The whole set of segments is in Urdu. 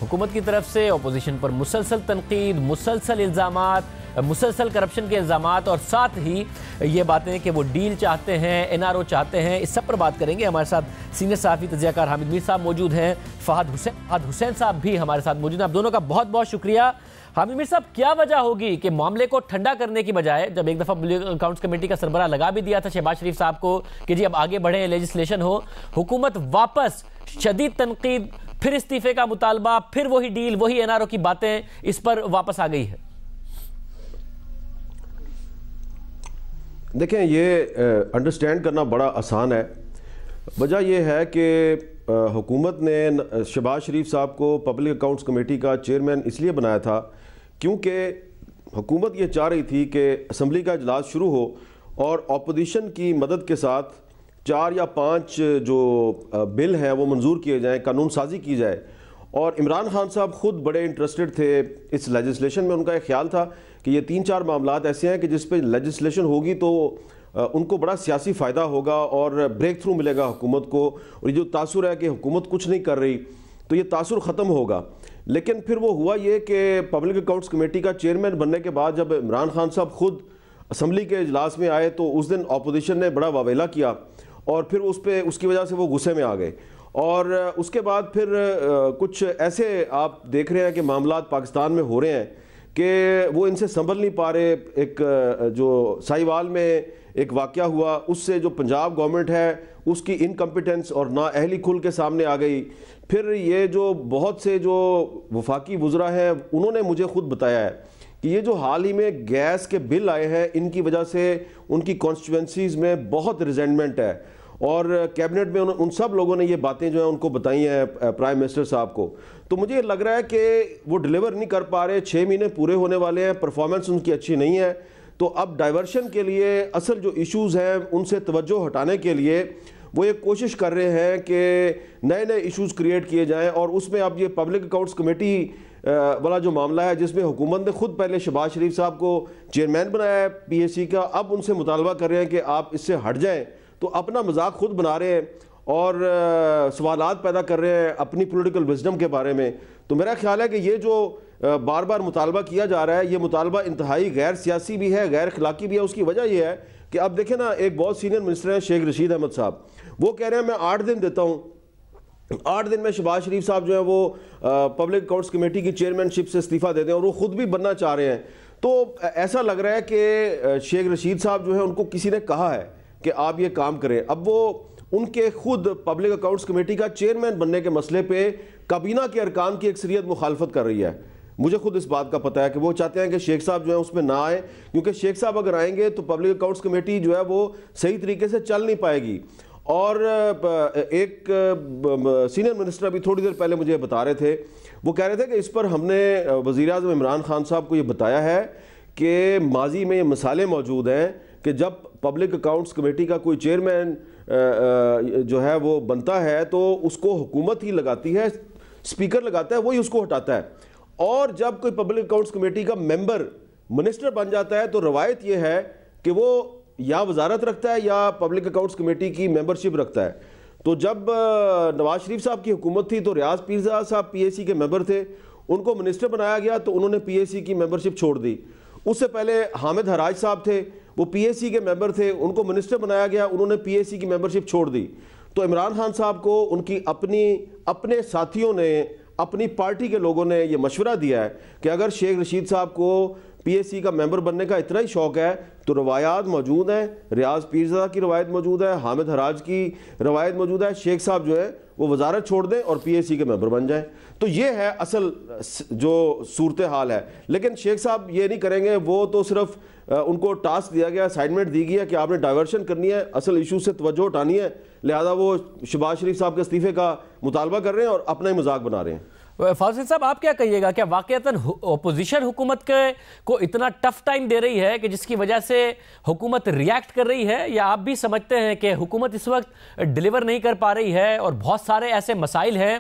حکومت کی طرف سے اپوزیشن پر مسلسل تنقید، مسلسل الزامات، مسلسل کرپشن کے الزامات، اور ساتھ ہی یہ باتیں کہ وہ ڈیل چاہتے ہیں، این آر او چاہتے ہیں. اس سب پر بات کریں گے. ہمارے ساتھ سینئر صحافی تجزیہ کار حامد میر صاحب موجود ہیں، فہد حسین صاحب بھی ہمارے ساتھ موجود ہیں. آپ دونوں کا بہت بہت شکریہ. حامد میر صاحب، کیا وجہ ہوگی کہ معاملے کو ٹھنڈا کرنے کی بجائے، جب ایک دفعہ پبلک اکاؤنٹس کمیٹی کا سربراہ لگا بھی دیا تھا شہباز شریف صاحب کو کہ جی اب آگے بڑھیں، لیجسلیشن ہو، حکومت واپس شدید تنقید، پھر استعفے کا مطالبہ، پھر وہی ڈیل، وہی این آر او کی باتیں اس پر واپس آ گئی ہے؟ دیکھیں، یہ انڈرسٹینڈ کرنا آسان آسان ہے. وجہ یہ ہے کہ حکومت نے شہباز شریف صاحب کو پبلک اکاؤنٹس کمیٹی کا چیئرمین اس لیے بنایا تھا کیونکہ حکومت یہ چاہ رہی تھی کہ اسمبلی کا اجلاس شروع ہو اور اپوزیشن کی مدد کے ساتھ 4 یا 5 جو بل ہیں وہ منظور کیے جائیں، قانون سازی کی جائے. اور عمران خان صاحب خود بڑے انٹرسٹڈ تھے اس لیجسلیشن میں. ان کا ایک خیال تھا کہ یہ 3-4 معاملات ایسے ہیں کہ جس پہ لیجسلیشن ہوگی تو ان کو بڑا سیاسی فائدہ ہوگا اور بریک تھرو ملے گا حکومت کو، اور یہ جو تاثر ہے کہ حکومت کچھ نہیں کر رہی تو یہ تاثر ختم ہوگا. لیکن پھر وہ ہوا یہ کہ پبلک اکاؤنٹس کمیٹی کا چیئرمین بننے کے بعد جب عمران خان صاحب خود اسمبلی کے اجلاس میں آئے تو اس دن اپوزیشن نے بڑا واویلا کیا اور پھر اس کی وجہ سے وہ غصے میں آ گئے. اور اس کے بعد پھر کچھ ایسے آپ دیکھ رہے ہیں کہ معاملات پاکستان میں ہو رہے ہیں کہ وہ ان سے سنبھل نہیں پا رہے. ایک جو سائیوال میں ایک واقعہ ہوا، اس سے جو پنجاب گورنمنٹ ہے اس کی انکمپیٹنس اور نااہلی کھل کے سامنے آ گئی. پھر یہ جو بہت سے جو وفاقی وزراء ہیں انہوں نے مجھے خود بتایا ہے کہ یہ جو حال ہی میں گیس کے بل آئے ہیں ان کی وجہ سے ان کی کانسٹیٹوئنسیز میں بہت ریزنٹمنٹ ہے، اور کیبنٹ میں ان سب لوگوں نے یہ باتیں جو ہیں ان کو بتائی ہیں پرائم منسٹر صاحب کو. تو مجھے لگ رہا ہے کہ وہ ڈیلیور نہیں کر پا رہے. 6 مہینے پورے ہونے والے ہیں، پرفارمنس ان کی اچھی نہیں ہے. تو اب ڈائیورشن کے لیے اصل جو ایشوز ہیں ان سے توجہ ہٹانے کے لیے وہ یہ کوشش کر رہے ہیں کہ نئے ایشوز کریٹ کیے جائیں. اور اس میں اب یہ پبلک اکاؤنٹس کمیٹی والا جو معاملہ ہے جس میں حکومت نے خود پہلے شہباز شریف صاحب کو چیئرمین بنایا ہے پی ایس سی کا، اب ان سے مطالبہ کر رہے ہیں کہ آپ اس سے ہٹ جائیں. تو اپنا مذاق خود بنا رہے ہیں اور سوالات پیدا کر رہے ہیں اپنی پولیٹیکل وزڈم کے بارے میں. تو میرا خیال ہے کہ یہ جو بار بار مطالبہ کیا جا رہا ہے یہ مطالبہ انتہائی غیر سیاسی بھی ہے، غیر اخلاقی بھی ہے. اس کی وجہ یہ ہے کہ اب دیکھیں نا، ایک بہت سینئر منسٹر ہیں شیخ رشید احمد صاحب، وہ کہہ رہے ہیں میں 8 دن دیتا ہوں، 8 دن میں شہباز شریف صاحب جو ہیں وہ پبلک اکاؤنٹس کمیٹی کی چیئرمین شپ سے استعفیٰ دے دیں، اور وہ خود بھی بننا چاہ رہے ہیں. تو ایسا لگ رہا ہے کہ شیخ رشید صاحب جو ہیں ان کو کسی نے کہا ہے کہ آپ یہ کام کریں. اب وہ ان کے خود پبلک اکاؤنٹس کمیٹی کا چیئرمین بننے کے مسئلے پہ کابینہ کے ارکان کی اکثریت مخالفت کر رہی ہے. مجھے خود اس بات کا پتہ ہے کہ وہ چاہتے ہیں کہ شیخ صاحب جو ہیں اس میں نہ آئیں، کیونکہ شیخ صاحب اگر آئیں گے تو پبلک اکاؤنٹس کمیٹی جو ہے وہ صحیح طریقے سے چل نہیں پائے گی. اور ایک سینئر منسٹر ابھی تھوڑی دیر پہلے مجھے بتا رہے تھے، وہ کہہ رہے تھے کہ اس پر ہم نے وزیر اعظم عمران خان صاحب کو یہ بتایا ہے کہ ماضی میں یہ مثالیں موجود ہیں کہ جب پبلک اکاؤنٹس کمیٹی کا کوئی چیئرمین جو ہے وہ بنتا ہے تو اس کو حکومت ہی لگاتی ہے، اسپیکر لگاتا ہے، وہی اس کو ہٹاتا ہے. اور جب کوئی پبلک اکاؤنٹس کمیٹی کا ممبر منسٹر بن جاتا ہے تو روایت یہ ہے کہ وہ یا وزارت رکھتا ہے یا پبلک اکاؤنٹس کمیٹی کی ممبرشپ رکھتا ہے. تو جب نواز شریف صاحب کی حکومت تھی تو ریاض پیرزادہ صاحب پی اے سی کے ممبر تھے، ان کو منسٹر بنایا گیا تو انہوں نے پی اے سی کی ممبرشپ چھوڑ دی. اس سے پہلے حامد حراج صاحب تھے، وہ پی اے سی کے ممبر تھے، ان کو منسٹر بنایا گیا، انہوں نے پی اے سی کی ممبرشپ چھوڑ دی. تو عمران خان صاحب کو ان کی اپنے ساتھیوں نے، اپنی پارٹی کے لوگوں نے یہ مشورہ دیا ہے کہ اگر شیخ رشید صاحب کو پی ایس سی کا ممبر بننے کا اتنا ہی شوق ہے تو روایات موجود ہیں، ریاض پیرزادہ کی روایت موجود ہے، حامد حراج کی روایت موجود ہے، شیخ صاحب جو ہے وہ وزارت چھوڑ دیں اور پی ایس سی کے ممبر بن جائیں. تو یہ ہے اصل جو صورتحال ہے. لیکن شیخ صاحب یہ نہیں کریں گے، وہ تو صرف ان کو ٹاسک دیا گیا، اسائنمنٹ دی گئی ہے کہ آپ نے ڈائیورشن کرنی ہے، اصل ایشو سے توجہ ہٹانی ہے، لہذا وہ شہباز شریف صاحب کے استعفے کا مطالبہ کر رہے ہیں اور اپنا ہی مذاق بنا رہے ہیں. فاضل صاحب، آپ کیا کہیے گا؟ کیا واقعتاً اپوزیشن حکومت کو اتنا ٹف ٹائم دے رہی ہے کہ جس کی وجہ سے حکومت ریاکٹ کر رہی ہے، یا آپ بھی سمجھتے ہیں کہ حکومت اس وقت ڈیلیور نہیں کر پا رہی ہے اور بہت سارے ایسے مسائل ہیں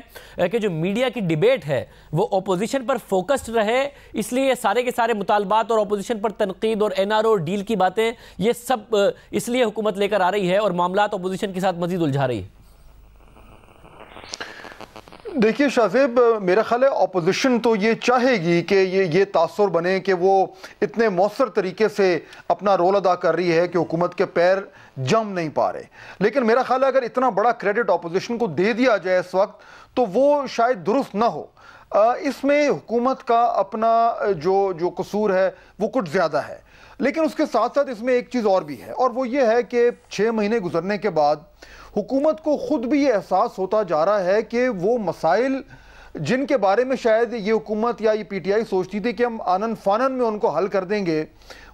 کہ جو میڈیا کی ڈیبیٹ ہے وہ اپوزیشن پر فوکسڈ رہے، اس لیے سارے کے سارے مطالبات اور اپوزیشن پر تنقید اور این آر او ڈیل کی باتیں یہ سب اس لیے حکومت لے کر آ رہی ہے اور معاملات اپوزیشن کے ساتھ مزید الجھا رہی ہے؟ دیکھیے شاہزیب، میرا خیال ہے اپوزیشن تو یہ چاہے گی کہ یہ تاثر بنے کہ وہ اتنے مؤثر طریقے سے اپنا رول ادا کر رہی ہے کہ حکومت کے پیر جم نہیں پا رہے، لیکن میرا خیال ہے اگر اتنا بڑا کریڈٹ اپوزیشن کو دے دیا جائے اس وقت تو وہ شاید درست نہ ہو۔ اس میں حکومت کا اپنا جو قصور ہے وہ کچھ زیادہ ہے، لیکن اس کے ساتھ ساتھ اس میں ایک چیز اور بھی ہے، اور وہ یہ ہے کہ 6 مہینے گزرنے کے بعد حکومت کو خود بھی یہ احساس ہوتا جا رہا ہے کہ وہ مسائل جن کے بارے میں شاید یہ حکومت یا یہ پی ٹی آئی سوچتی تھی کہ ہم آنن فانن میں ان کو حل کر دیں گے،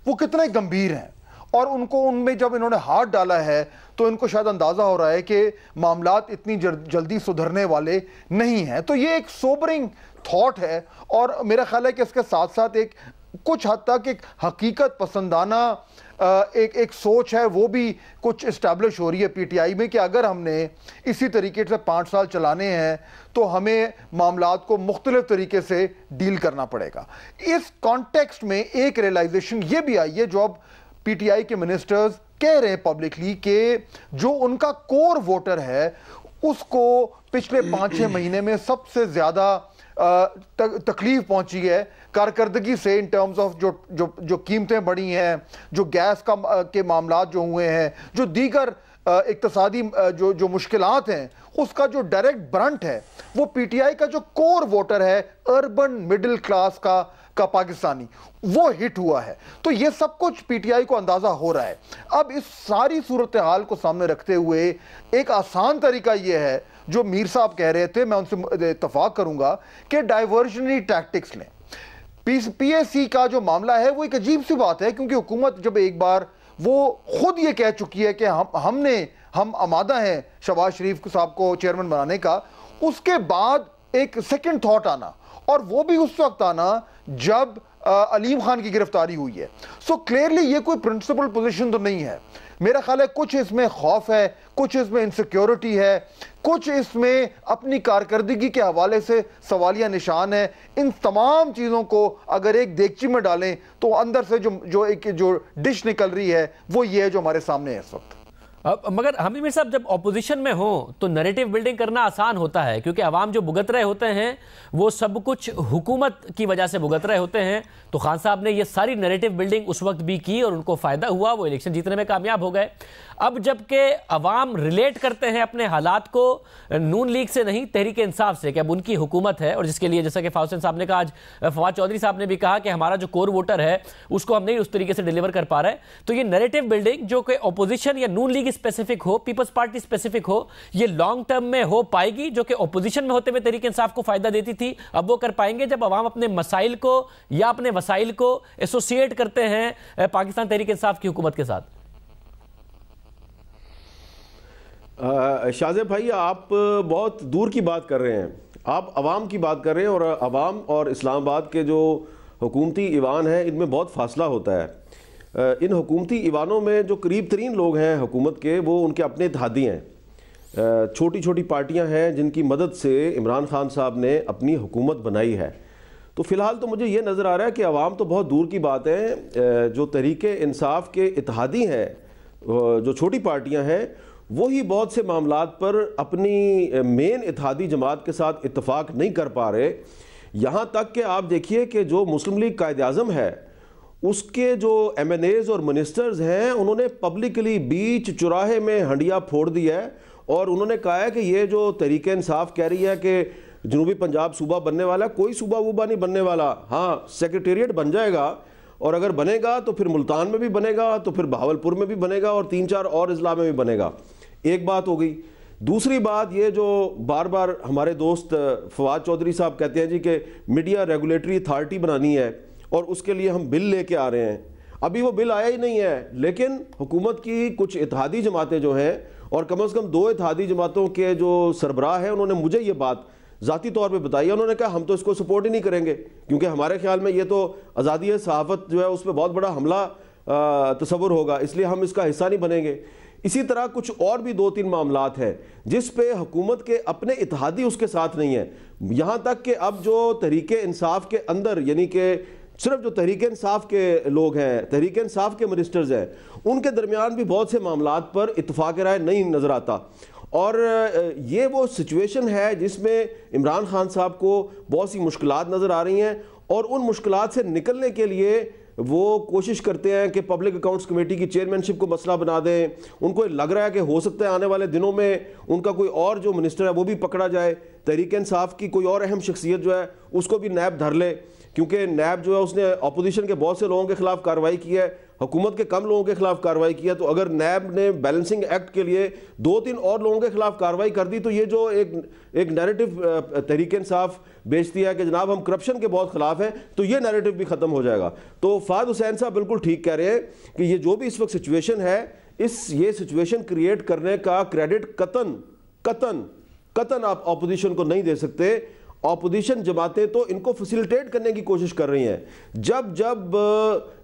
وہ کتنے گمبھیر ہیں، اور ان میں جب انہوں نے ہاتھ ڈالا ہے تو ان کو شاید اندازہ ہو رہا ہے کہ معاملات اتنی جلدی سدھرنے والے نہیں ہیں۔ تو یہ ایک سوبرنگ تھاٹ ہے، اور میرا خیال ہے کہ اس کے ساتھ ساتھ ایک کچھ حد تک ایک حقیقت پسندانہ ایک سوچ ہے، وہ بھی کچھ اسٹیبلش ہو رہی ہے پی ٹی آئی میں، کہ اگر ہم نے اسی طریقے سے 5 سال چلانے ہیں تو ہمیں معاملات کو مختلف طریقے سے ڈیل کرنا پڑے گا۔ اس کانٹیکسٹ میں ایک ریئلائزیشن یہ بھی آئی ہے جو اب پی ٹی آئی کے منسٹرز کہہ رہے ہیں پبلکلی، کہ جو ان کا کور ووٹر ہے اس کو پچھلے 5-6 مہینے میں سب سے زیادہ تکلیف پہنچی ہے کارکردگی سے، ان ٹرمز آف جو قیمتیں بڑھی ہیں، جو گیس کے معاملات جو ہوئے ہیں، جو دیگر اقتصادی جو مشکلات ہیں، اس کا جو ڈائریکٹ برنٹ ہے وہ پی ٹی آئی کا جو کور ووٹر ہے اربن مڈل کلاس کا پاکستانی، وہ ہٹ ہوا ہے۔ تو یہ سب کچھ پی ٹی آئی کو اندازہ ہو رہا ہے۔ اب اس ساری صورتحال کو سامنے رکھتے ہوئے ایک آسان طریقہ یہ ہے جو میر صاحب کہہ رہے تھے، میں ان سے اتفاق کروں گا، کہ ڈائیورژنری ٹیکٹکس لیں۔ پی ایس سی کا جو معاملہ ہے وہ ایک عجیب سی بات ہے، کیونکہ حکومت جب ایک بار وہ خود یہ کہہ چکی ہے کہ ہم آمادہ ہیں شہباز شریف صاحب کو چیئرمین بنانے کا، اس کے بعد ایک سیکنڈ تھاٹ آنا، اور وہ بھی اس وقت آنا جب علیم خان کی گرفتاری ہوئی ہے۔ سو کلیئرلی یہ کوئی پرنسپل پوزیشن تو نہیں ہے۔ میرا خیال ہے کچھ اس میں خوف ہے، کچھ اس میں انسیکیورٹی ہے، کچھ اس میں اپنی کارکردگی کے حوالے سے سوالیہ نشان ہے۔ ان تمام چیزوں کو اگر ایک دیگچی میں ڈالیں تو اندر سے جو ڈش نکل رہی ہے وہ یہ ہے جو ہمارے سامنے ہے اس وقت۔ مگر حمید میر صاحب، جب اپوزیشن میں ہو تو نیریٹو بلڈنگ کرنا آسان ہوتا ہے، کیونکہ عوام جو بھگت رہے ہوتے ہیں وہ سب کچھ حکومت کی وجہ سے بھگت رہے ہوتے ہیں۔ تو خان صاحب نے یہ ساری نیریٹو بلڈنگ اس وقت بھی کی اور ان کو فائدہ ہوا، وہ الیکشن جیتنے میں کامیاب ہو گئے۔ اب جب کہ عوام ریلیٹ کرتے ہیں اپنے حالات کو نون لیگ سے نہیں، تحریک انصاف سے، کہ اب ان کی حکومت ہے، اور جس کے لیے جیسا کہ فاؤسن صاحب نے کہا، آج فواد چودھری صاحب نے بھی کہا کہ ہمارا جو کور ووٹر ہے اس کو ہم نہیں اس طریقے سے ڈیلیور کر پا رہے، تو یہ نیریٹو بلڈنگ جو کہ اپوزیشن یا نون لیگ اسپیسیفک ہو، پیپلز پارٹی اسپیسیفک ہو، یہ لانگ ٹرم میں ہو پائے گی، جو کہ اپوزیشن میں ہوتے ہوئے تحریک انصاف کو فائدہ دیتی تھی، اب وہ کر پائیں گے جب عوام اپنے مسائل کو یا اپنے وسائل کو ایسوسیٹ کرتے ہیں پاکستان تحریک انصاف کی حکومت کے ساتھ؟ شاہزیب بھائی، آپ بہت دور کی بات کر رہے ہیں، آپ عوام کی بات کر رہے ہیں، اور عوام اور اسلام آباد کے جو حکومتی ایوان ہیں ان میں بہت فاصلہ ہوتا ہے۔ ان حکومتی ایوانوں میں جو قریب ترین لوگ ہیں حکومت کے، وہ ان کے اپنے اتحادی ہیں، چھوٹی چھوٹی پارٹیاں ہیں جن کی مدد سے عمران خان صاحب نے اپنی حکومت بنائی ہے۔ تو فی الحال تو مجھے یہ نظر آ رہا ہے کہ عوام تو بہت دور کی بات ہے، جو تحریک انصاف کے اتحادی ہیں، جو چھوٹی پارٹیاں ہیں، وہی بہت سے معاملات پر اپنی مین اتحادی جماعت کے ساتھ اتفاق نہیں کر پا رہے۔ یہاں تک کہ آپ دیکھیے کہ جو مسلم لیگ قائد اعظم ہے، اس کے جو ایم این ایز اور منسٹرز ہیں، انہوں نے پبلکلی بیچ چوراہے میں ہنڈیا پھوڑ دیا ہے، اور انہوں نے کہا ہے کہ یہ جو تحریک انصاف کہہ رہی ہے کہ جنوبی پنجاب صوبہ بننے والا، کوئی صوبہ ووبہ نہیں بننے والا، ہاں سیکریٹریٹ بن جائے گا، اور اگر بنے گا تو پھر ملتان میں بھی بنے گا، تو پھر بہاولپور میں بھی بنے گا، اور 3-4 اور اضلاع میں بھی بنے گا۔ ایک بات ہو گئی۔ دوسری بات یہ جو بار بار ہمارے دوست فواد چودھری صاحب کہتے ہیں جی کہ میڈیا ریگولیٹری اتھارٹی بنانی ہے اور اس کے لیے ہم بل لے کے آ رہے ہیں، ابھی وہ بل آیا ہی نہیں ہے، لیکن حکومت کی کچھ اتحادی جماعتیں جو ہیں، اور کم از کم 2 اتحادی جماعتوں کے جو سربراہ ہیں، انہوں نے مجھے یہ بات ذاتی طور پہ بتائی ہے۔ انہوں نے کہا ہم تو اس کو سپورٹ ہی نہیں کریں گے، کیونکہ ہمارے خیال میں یہ تو آزادی صحافت جو ہے اس پہ بہت بڑا حملہ تصور ہوگا، اس لیے ہم اس کا حصہ نہیں بنیں گے۔ اسی طرح کچھ اور بھی 2-3 معاملات ہیں جس پہ حکومت کے اپنے اتحادی اس کے ساتھ نہیں ہیں، یہاں تک کہ اب جو تحریک انصاف کے اندر، یعنی کہ صرف جو تحریک انصاف کے لوگ ہیں، تحریک انصاف کے منسٹرز ہیں، ان کے درمیان بھی بہت سے معاملات پر اتفاق رائے نہیں نظر آتا۔ اور یہ وہ سچویشن ہے جس میں عمران خان صاحب کو بہت سی مشکلات نظر آ رہی ہیں، اور ان مشکلات سے نکلنے کے لیے وہ کوشش کرتے ہیں کہ پبلک اکاؤنٹس کمیٹی کی چیئرمین شپ کو مسئلہ بنا دیں. ان کو لگ رہا ہے کہ ہو سکتا ہے آنے والے دنوں میں ان کا کوئی اور جو منسٹر ہے وہ بھی پکڑا جائے، تحریک انصاف کی کوئی اور اہم شخصیت جو ہے اس کو بھی نیب دھر لے، کیونکہ نیب جو ہے اس نے اپوزیشن کے بہت سے لوگوں کے خلاف کارروائی کی ہے، حکومت کے کم لوگوں کے خلاف کارروائی کی ہے. تو اگر نیب نے بیلنسنگ ایکٹ کے لیے 2-3 اور لوگوں کے خلاف کارروائی کر دی تو یہ جو ایک نیریٹو تحریک انصاف بیچتی ہے کہ جناب ہم کرپشن کے بہت خلاف ہیں، تو یہ نیریٹو بھی ختم ہو جائے گا. تو فہد حسین صاحب بالکل ٹھیک کہہ رہے ہیں کہ یہ جو بھی اس وقت سچویشن ہے، یہ سچویشن کریٹ کرنے کا کریڈٹ قطن آپ اپوزیشن کو نہیں دے سکتے. اپوزیشن جماعتیں تو ان کو فیسیلیٹیٹ کرنے کی کوشش کر رہی ہیں. جب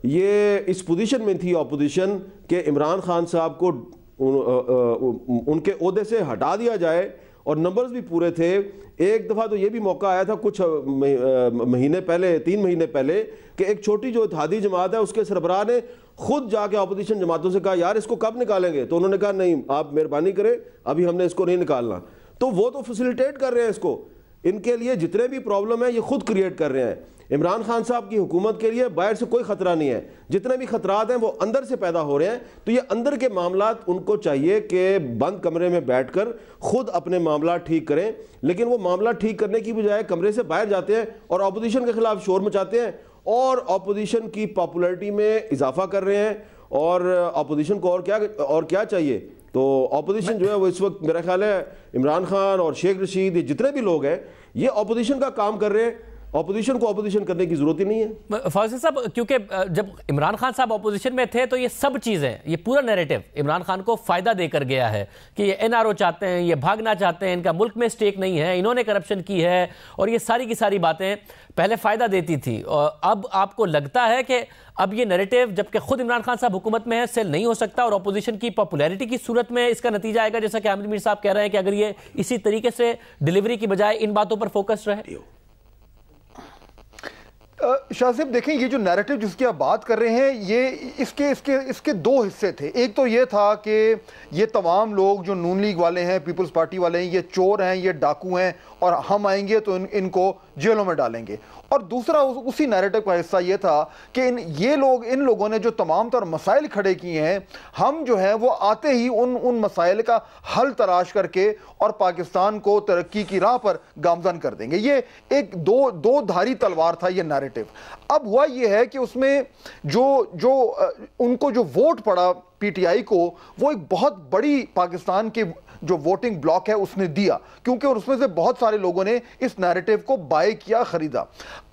یہ اس پوزیشن میں تھی اپوزیشن کہ عمران خان صاحب کو ان کے عہدے سے ہٹا دیا جائے اور نمبرز بھی پورے تھے، ایک دفعہ تو یہ بھی موقع آیا تھا کچھ مہینے پہلے، 3 مہینے پہلے، کہ ایک چھوٹی جو اتحادی جماعت ہے اس کے سربراہ نے خود جا کے اپوزیشن جماعتوں سے کہا یار اس کو کب نکالیں گے؟ تو انہوں نے کہا نہیں آپ مہربانی کریں، ابھی ہم نے اس کو نہیں نکالنا. تو وہ تو فیسیلیٹیٹ کر رہے ہیں اس کو، ان کے لیے جتنے بھی پرابلم ہیں یہ خود کریٹ کر رہے ہیں. عمران خان صاحب کی حکومت کے لیے باہر سے کوئی خطرہ نہیں ہے، جتنے بھی خطرات ہیں وہ اندر سے پیدا ہو رہے ہیں. تو یہ اندر کے معاملات ان کو چاہیے کہ بند کمرے میں بیٹھ کر خود اپنے معاملات ٹھیک کریں، لیکن وہ معاملات ٹھیک کرنے کی بجائے کمرے سے باہر جاتے ہیں اور اپوزیشن کے خلاف شور مچاتے ہیں اور اپوزیشن کی پاپولیرٹی میں اضافہ کر رہے ہیں. اور اپوزیشن کو اور کیا چاہیے؟ تو اپوزیشن جو ہے وہ اس وقت میرا خیال ہے عمران خان اور شیخ رشید، یہ جتنے بھی لوگ ہیں یہ اپوزیشن کا کام کر رہے ہیں. اپوزیشن کو اپوزیشن کرنے کی ضرورت ہی نہیں ہے. فاضل صاحب، کیونکہ جب عمران خان صاحب اپوزیشن میں تھے تو یہ سب چیزیں، یہ پورا نیریٹو عمران خان کو فائدہ دے کر گیا ہے کہ یہ NRO چاہتے ہیں، یہ بھاگنا چاہتے ہیں، ان کا ملک میں سٹیک نہیں ہے، انہوں نے کرپشن کی ہے، اور یہ ساری کی ساری باتیں پہلے فائدہ دیتی تھی. اور اب آپ کو لگتا ہے کہ اب یہ نیریٹو جبکہ خود عمران خان صاحب حکومت میں ہے سیل نہیں ہو سکتا، اور اپوزیشن کی پاپولیرٹی کی صورت میں اس کا نتیجہ آئے گا جیسا کہ عامر میر صاحب کہہ رہے ہیں کہ اگر یہ اسی طریقے سے ڈیلیوری کی بجائے ان باتوں پر فوکس رہے؟ شاہ صاحب دیکھیں، یہ جو نیریٹو جس کی آپ بات کر رہے ہیں یہ اس کے 2 حصے تھے. ایک تو یہ تھا کہ یہ تمام لوگ جو نون لیگ والے ہیں، پیپلز پارٹی والے ہیں، یہ چور ہیں، یہ ڈاکو ہیں، اور ہم آئیں گے تو ان کو جیلوں میں ڈالیں گے. اور دوسرا اسی نیریٹو کا حصہ یہ تھا کہ ان لوگوں نے جو تمام تر مسائل کھڑے کیے ہیں، ہم جو ہے وہ آتے ہی ان مسائل کا حل تلاش کر کے اور پاکستان کو ترقی کی راہ پر گامزن کر دیں گے. یہ ایک دو دھاری تلوار تھا یہ نیریٹو. اب ہوا یہ ہے کہ اس میں ان کو جو ووٹ پڑا PTI کو، وہ ایک بہت بڑی پاکستان کے جو ووٹنگ بلاک ہے اس نے دیا، کیونکہ اس میں سے بہت سارے لوگوں نے اس نیریٹو کو بائی کیا، خریدا.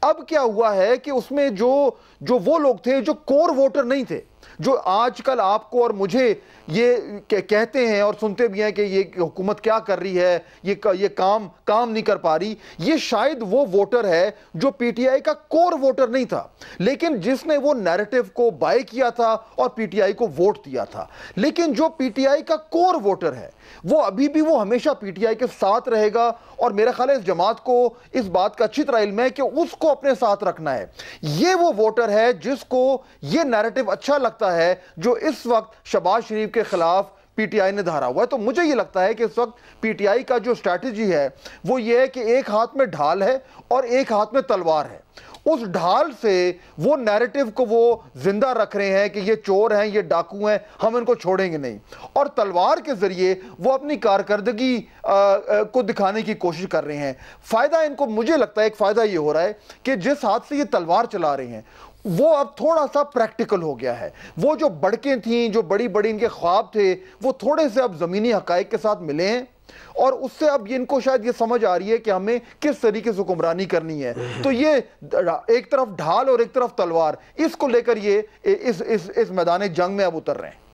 اب کیا ہوا ہے کہ اس میں جو وہ لوگ تھے جو کور ووٹر نہیں تھے، جو آج کل آپ کو اور مجھے یہ کہتے ہیں اور سنتے بھی ہیں کہ یہ حکومت کیا کر رہی ہے، یہ کام نہیں کر پا رہی، یہ شاید وہ ووٹر ہے جو PTI کا کور ووٹر نہیں تھا، لیکن جس نے وہ نیریٹو کو بائی کیا تھا اور PTI کو ووٹ دیا تھا. لیکن جو PTI کا کور ووٹر ہے وہ ابھی بھی وہ ہمیشہ PTI کے ساتھ رہے گا، اور میرا خیال ہے اس جماعت کو اس بات کا اچھی طرح علم ہے کہ اس کو اپنے ساتھ رکھنا ہے. یہ وہ ووٹر ہے جس کو یہ نیریٹو اچھا لگتا ہے جو اس وقت شہباز شریف کے خلاف PTI نے دھارا ہوا ہے. تو مجھے یہ لگتا ہے کہ اس وقت PTI کا جو اسٹریٹجی ہے وہ یہ ہے کہ ایک ہاتھ میں ڈھال ہے اور ایک ہاتھ میں تلوار ہے. اس ڈھال سے وہ نیریٹو کو وہ زندہ رکھ رہے ہیں کہ یہ چور ہیں، یہ ڈاکو ہیں، ہم ان کو چھوڑیں گے نہیں، اور تلوار کے ذریعے وہ اپنی کارکردگی کو دکھانے کی کوشش کر رہے ہیں. فائدہ ان کو، مجھے لگتا ہے ایک فائدہ یہ ہو رہا ہے کہ جس ہاتھ سے یہ تلوار چلا رہے ہیں وہ اب تھوڑا سا پریکٹیکل ہو گیا ہے. وہ جو بڑکیں تھیں، جو بڑی ان کے خواب تھے، وہ تھوڑے سے اب زمینی حقائق کے ساتھ ملے ہیں، اور اس سے اب ان کو شاید یہ سمجھ آ رہی ہے کہ ہمیں کس طریقے سے حکمرانی کرنی ہے. تو یہ ایک طرف ڈھال اور ایک طرف تلوار، اس کو لے کر یہ اس میدان جنگ میں اب اتر رہے ہیں.